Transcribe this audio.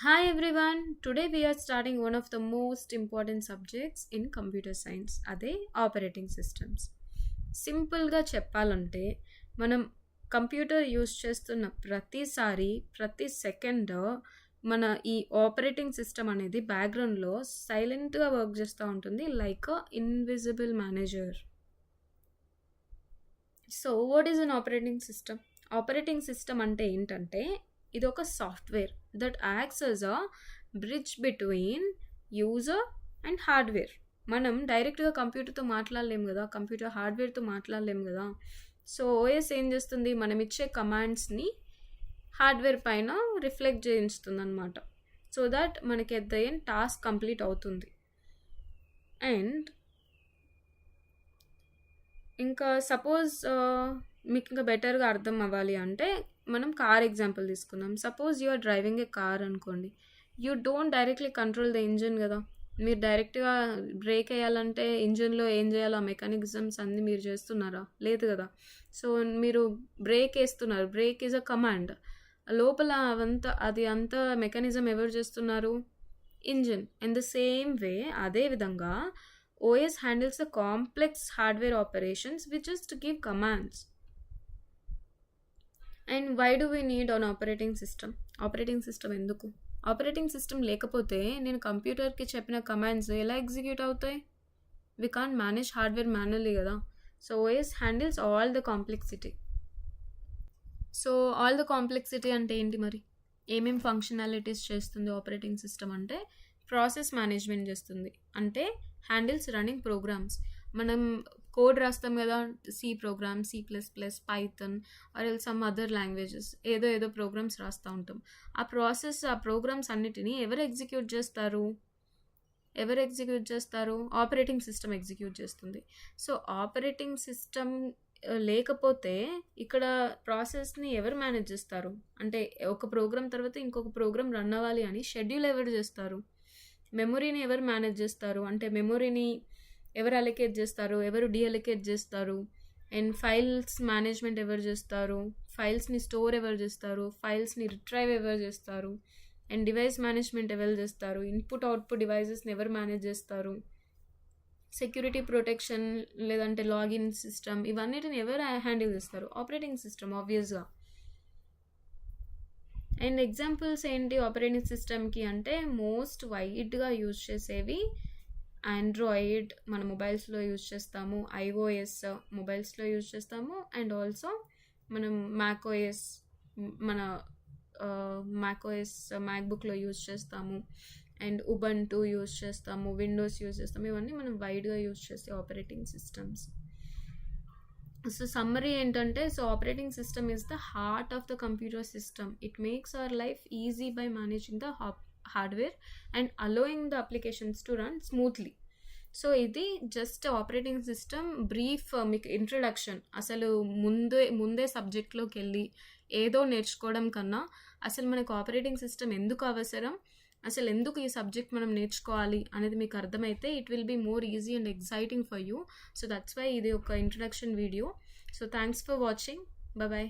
Hi everyone. Today we are starting one of the most important subjects in computer science. అదే operating systems. సింపుల్గా చెప్పాలంటే మనం computer use చేస్తున్న ప్రతిసారి ప్రతి సెకండ్ మన ఈ ఆపరేటింగ్ సిస్టమ్ అనేది బ్యాక్గ్రౌండ్లో సైలెంట్గా వర్క్ చేస్తూ ఉంటుంది like invisible manager. So what is an operating system? Operating system అంటే ఏంటంటే ఇది ఒక software that acts as a bridge between user and hardware. మనం డైరెక్ట్గా కంప్యూటర్తో మాట్లాడలేము కదా, కంప్యూటర్ హార్డ్వేర్తో మాట్లాడలేము కదా. సో ఓఎస్ ఏం చేస్తుంది, మనం ఇచ్చే కమాండ్స్ని హార్డ్వేర్ పైన రిఫ్లెక్ట్ చేయిస్తుంది అనమాట. సో దట్ మనకి at the end task complete అవుతుంది. అండ్ ఇంకా సపోజ్ మీకు ఇంకా బెటర్గా అర్థం అవ్వాలి అంటే మనం కార్ ఎగ్జాంపుల్ తీసుకుందాం. Suppose you are driving a car అనుకోండి. You don't directly control the engine కదా. మీరు డైరెక్ట్గా బ్రేక్ వేయాలంటే ఇంజిన్లో ఏం చేయాలో ఆ మెకానిజమ్స్ అన్నీ మీరు చేస్తున్నారా? లేదు కదా. సో మీరు బ్రేక్ వేస్తున్నారు, బ్రేక్ ఈజ్ అ కమాండ్. లోపల అంతా మెకానిజం ఎవరు చేస్తున్నారు? Engine. In the same way అదే విధంగా OS handles the complex hardware operations which is to give commands. And why do we need an operating system? Operating system ఎందుకు? Operating system లేకపోతే నేను కంప్యూటర్కి చెప్పిన కమాండ్స్ ఎలా ఎగ్జిక్యూట్ అవుతాయి? We can't manage hardware manually కదా. So OS handles all the complexity. So all the complexity అంటే ఏంటి మరి? ఏమేమి ఫంక్షనాలిటీస్ చేస్తుంది ఆపరేటింగ్ సిస్టమ్ అంటే? ప్రాసెస్ మేనేజ్మెంట్ చేస్తుంది, అంటే హ్యాండిల్స్ రన్నింగ్ ప్రోగ్రామ్స్. మనం కోడ్ రాస్తాం కదా, C program, C++, Python or some other languages, ఏదో ప్రోగ్రామ్స్ రాస్తూ ఉంటాం. ఆ ప్రోగ్రామ్స్ అన్నిటినీ ఎవరు ఎగ్జిక్యూట్ చేస్తారు? ఆపరేటింగ్ సిస్టమ్ ఎగ్జిక్యూట్ చేస్తుంది. సో ఆపరేటింగ్ సిస్టమ్ లేకపోతే ఇక్కడ ప్రాసెస్ని ఎవరు మేనేజ్ చేస్తారు? అంటే ఒక ప్రోగ్రామ్ తర్వాత ఇంకొక ప్రోగ్రామ్ రన్ అవ్వాలి అని షెడ్యూల్ ఎవరు చేస్తారు? మెమొరీని ఎవరు మేనేజ్ చేస్తారు? అంటే మెమొరీని ఎవరు అలొకేట్ చేస్తారు, ఎవరు డీఅలొకేట్ చేస్తారు? అండ్ ఫైల్స్ మేనేజ్మెంట్ ఎవరు చేస్తారు? ఫైల్స్ని స్టోర్ ఎవరు చేస్తారు? ఫైల్స్ని రిట్రైవ్ ఎవరు చేస్తారు? అండ్ డివైస్ మేనేజ్మెంట్ ఎవరు చేస్తారు? ఇన్పుట్ అవుట్పుట్ డివైజెస్ని ఎవరు మేనేజ్ చేస్తారు? సెక్యూరిటీ ప్రొటెక్షన్ లేదంటే లాగిన్ సిస్టమ్, ఇవన్నిటిని ఎవరు హ్యాండిల్ చేస్తారు? ఆపరేటింగ్ సిస్టమ్ ఆబ్వియస్గా. అండ్ ఎగ్జాంపుల్స్ ఏంటి ఆపరేటింగ్ సిస్టమ్కి అంటే మోస్ట్ వైడ్గా యూజ్ చేసేవి ఆండ్రాయిడ్ మన మొబైల్స్లో యూజ్ చేస్తాము, iOS మొబైల్స్లో యూజ్ చేస్తాము, అండ్ ఆల్సో మనం మ్యాక్ఓఎస్ మన మ్యాక్ఓఎస్ మ్యాక్బుక్లో యూజ్ చేస్తాము, అండ్ ఉబంటు యూజ్ చేస్తాము, విండోస్ యూజ్ చేస్తాము. ఇవన్నీ మనం వైడ్గా యూజ్ చేసే ఆపరేటింగ్ సిస్టమ్స్. సో సమ్మరీ ఏంటంటే, so operating system is the heart of the computer system. It makes our life easy by managing the hardware and allowing the applications to run smoothly. So ఇది just operating system brief మీకు introduction. అసలు ముందే సబ్జెక్ట్లోకి వెళ్ళి ఏదో నేర్చుకోవడం కన్నా అసలు మనకు ఆపరేటింగ్ సిస్టమ్ ఎందుకు అవసరం, అసలు ఎందుకు ఈ సబ్జెక్ట్ మనం నేర్చుకోవాలి అనేది మీకు అర్థమైతే it will be more easy and exciting for you. So that's why ఇది ఒక introduction video. So thanks for watching. Bye.